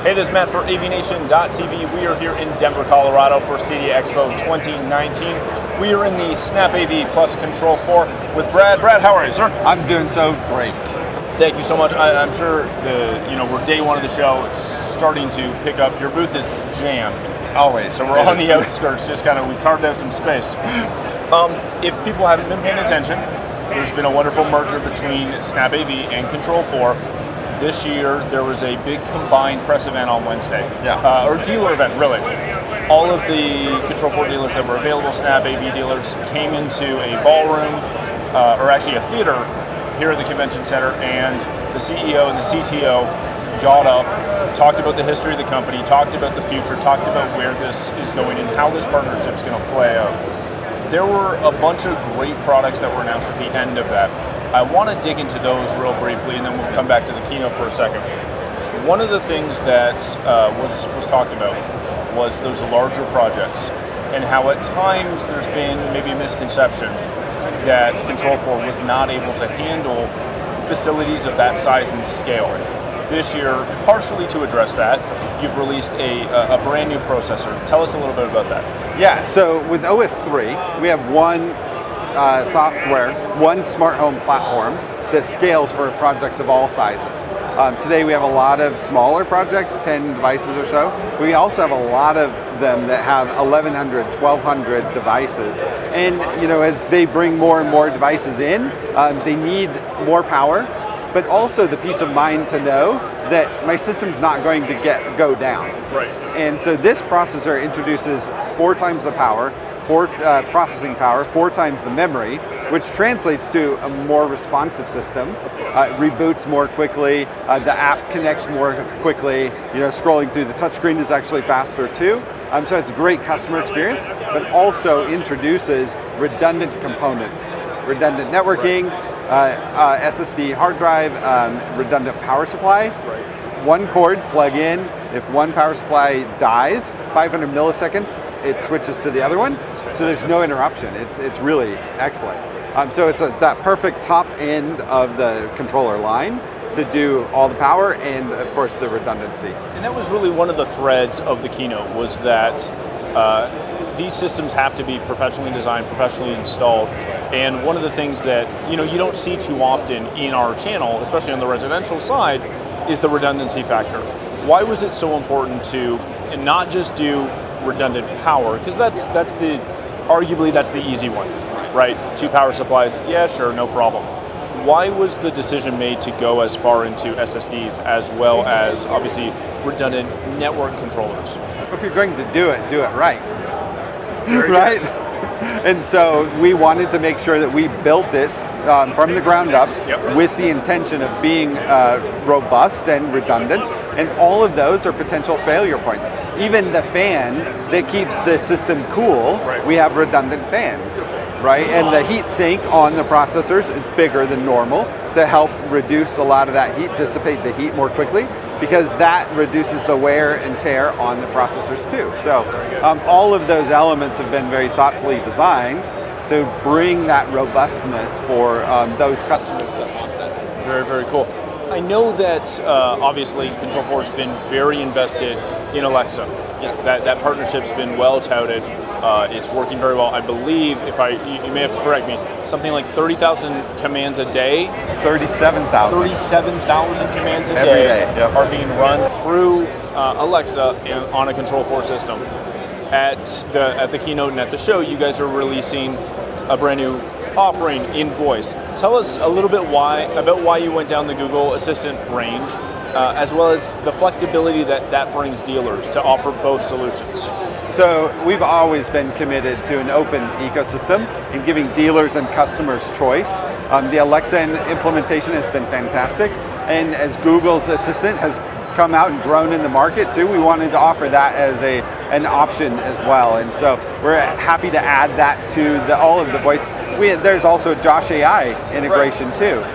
Hey, this is Matt for AVNation.tv. We are here in Denver, Colorado for CEDIA Expo 2019. We are in the SnapAV plus Control4 with Brad. Brad, how are you, sir? I'm doing so great. Thank you so much. I'm sure we're day one of the show. It's starting to pick up. Your booth is jammed. Always. So we're on the outskirts, we carved out some space. If people haven't been paying attention, there's been a wonderful merger between SnapAV and Control4. This year, there was a big combined press event on Wednesday, or dealer event, really. All of the Control4 dealers that were available, SnapAV dealers, came into a ballroom, or actually a theater here at the convention center, and the CEO and the CTO got up, talked about the history of the company, talked about the future, talked about where this is going and how this partnership is going to play out. There were a bunch of great products that were announced at the end of that. I want to dig into those real briefly, and then we'll come back to the keynote for a second. One of the things that was talked about was those larger projects, and how at times there's been maybe a misconception that Control4 was not able to handle facilities of that size and scale. This year, partially to address that, you've released a brand new processor. Tell us a little bit about that. Yeah, so with OS3, we have one software, one smart home platform that scales for projects of all sizes. Today we have a lot of smaller projects, 10 devices or so. We also have a lot of them that have 1,100, 1,200 devices. And as they bring more and more devices in, they need more power, but also the peace of mind to know that my system's not going to go down. Right. And so this processor introduces 4 times the power, processing power, 4 times the memory, which translates to a more responsive system. It reboots more quickly, the app connects more quickly, scrolling through the touchscreen is actually faster too. So it's a great customer experience, but also introduces redundant components, redundant networking, SSD hard drive, redundant power supply. Right. One cord plug in. If one power supply dies, 500 milliseconds, it switches to the other one. So there's no interruption. It's really excellent. So it's that perfect top end of the controller line to do all the power and, of course, the redundancy. And that was really one of the threads of the keynote, was that these systems have to be professionally designed, professionally installed. And one of the things that you don't see too often in our channel, especially on the residential side, is the redundancy factor. Why was it so important to not just do redundant power? Because arguably that's the easy one, right? 2 power supplies, yeah, sure, no problem. Why was the decision made to go as far into SSDs as well as obviously redundant network controllers? If you're going to do it right. Right? And so we wanted to make sure that we built it from the ground up with the intention of being robust and redundant, and all of those are potential failure points. Even the fan that keeps the system cool, we have redundant fans, right? And the heat sink on the processors is bigger than normal to help reduce a lot of that heat, dissipate the heat more quickly, because that reduces the wear and tear on the processors too. So all of those elements have been very thoughtfully designed to bring that robustness for those customers that want that. Very, very cool. I know that obviously Control4 has been very invested in Alexa. Yeah. That partnership's been well touted. It's working very well. I believe, you may have to correct me, something like 30,000 commands a day. 37,000. 37,000 commands a Every day are being run through Alexa on a Control4 system. At the keynote and at the show, you guys are releasing a brand new offering in voice. Tell us a little bit about why you went down the Google Assistant range, as well as the flexibility that brings dealers to offer both solutions. So we've always been committed to an open ecosystem and giving dealers and customers choice. The Alexa implementation has been fantastic, and as Google's Assistant has come out and grown in the market too, we wanted to offer that as an option as well. And so we're happy to add that to all of the voice. There's also Josh AI integration too.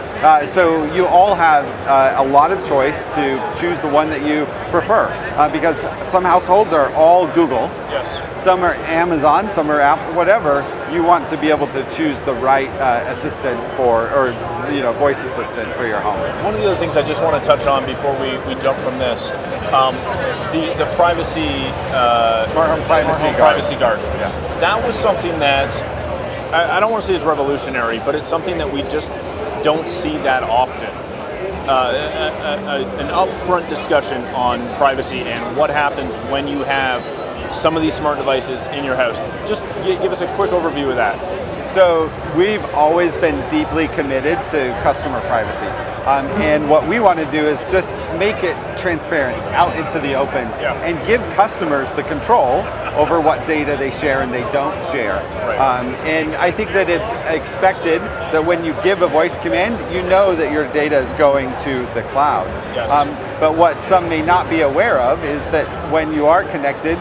So you all have a lot of choice to choose the one that you prefer, because some households are all Google, some are Amazon, some are Apple, whatever. You want to be able to choose the right assistant voice assistant for your home. One of the other things I just want to touch on before we jump from this, The privacy Smart Home Privacy Guard. Yeah. That was something that I don't want to say is revolutionary, but it's something that we just don't see that often. An upfront discussion on privacy and what happens when you have some of these smart devices in your house. Just give us a quick overview of that. So we've always been deeply committed to customer privacy. And what we want to do is just make it transparent out into the open and give customers the control over what data they share and they don't share. Right. And I think that it's expected that when you give a voice command, you know that your data is going to the cloud. Yes. But what some may not be aware of is that when you are connected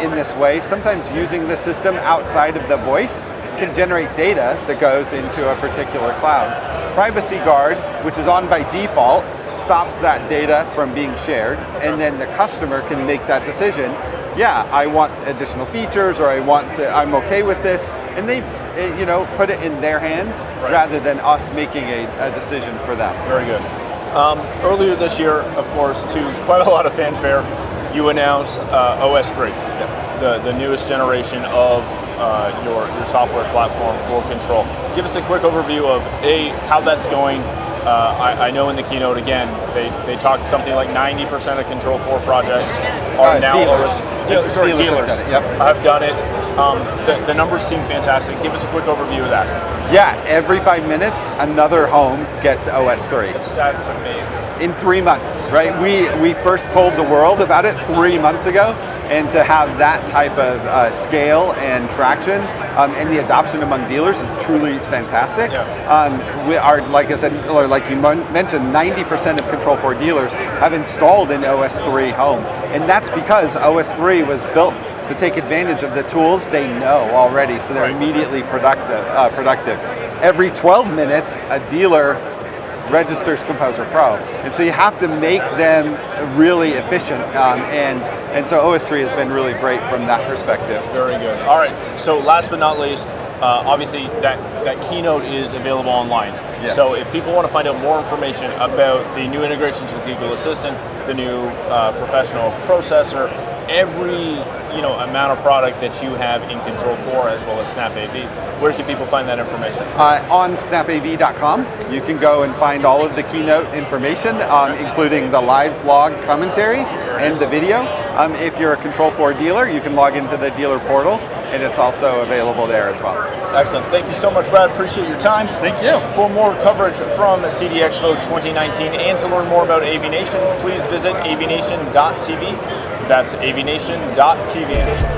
in this way, sometimes using the system outside of the voice can generate data that goes into a particular cloud. Privacy Guard, which is on by default, stops that data from being shared, and then the customer can make that decision. Yeah, I want additional features, or I'm okay with this, and they, put it in their hands rather than us making a decision for them. Very good. Earlier this year, of course, to quite a lot of fanfare, you announced OS3. The newest generation of your software platform for control. Give us a quick overview of how that's going. I know in the keynote again they talked something like 90% of Control4 projects are now dealers have done it. The numbers seem fantastic. Give us a quick overview of that. Yeah, every 5 minutes another home gets OS3. That's amazing. In 3 months, right? We first told the world about it 3 months ago, and to have that type of scale and traction and the adoption among dealers is truly fantastic. We are, like I said, or like you mentioned, 90% of Control4 dealers have installed an OS3 Home, and that's because OS3 was built to take advantage of the tools they know already, so they're immediately productive. Every 12 minutes, a dealer registers Composer Pro, and so you have to make them really efficient, and so OS3 has been really great from that perspective. Very good. All right, so last but not least, obviously that keynote is available online. Yes. So if people want to find out more information about the new integrations with Google Assistant, the new professional processor, every amount of product that you have in Control4 as well as SnapAV, where can people find that information? On SnapAV.com, you can go and find all of the keynote information, including the live blog commentary and the video. If you're a Control4 dealer, you can log into the dealer portal, and it's also available there as well. Excellent. Thank you so much, Brad. Appreciate your time. Thank you. For more coverage from CEDIA Expo 2019 and to learn more about AVNation, please visit avnation.tv. That's avnation.tv.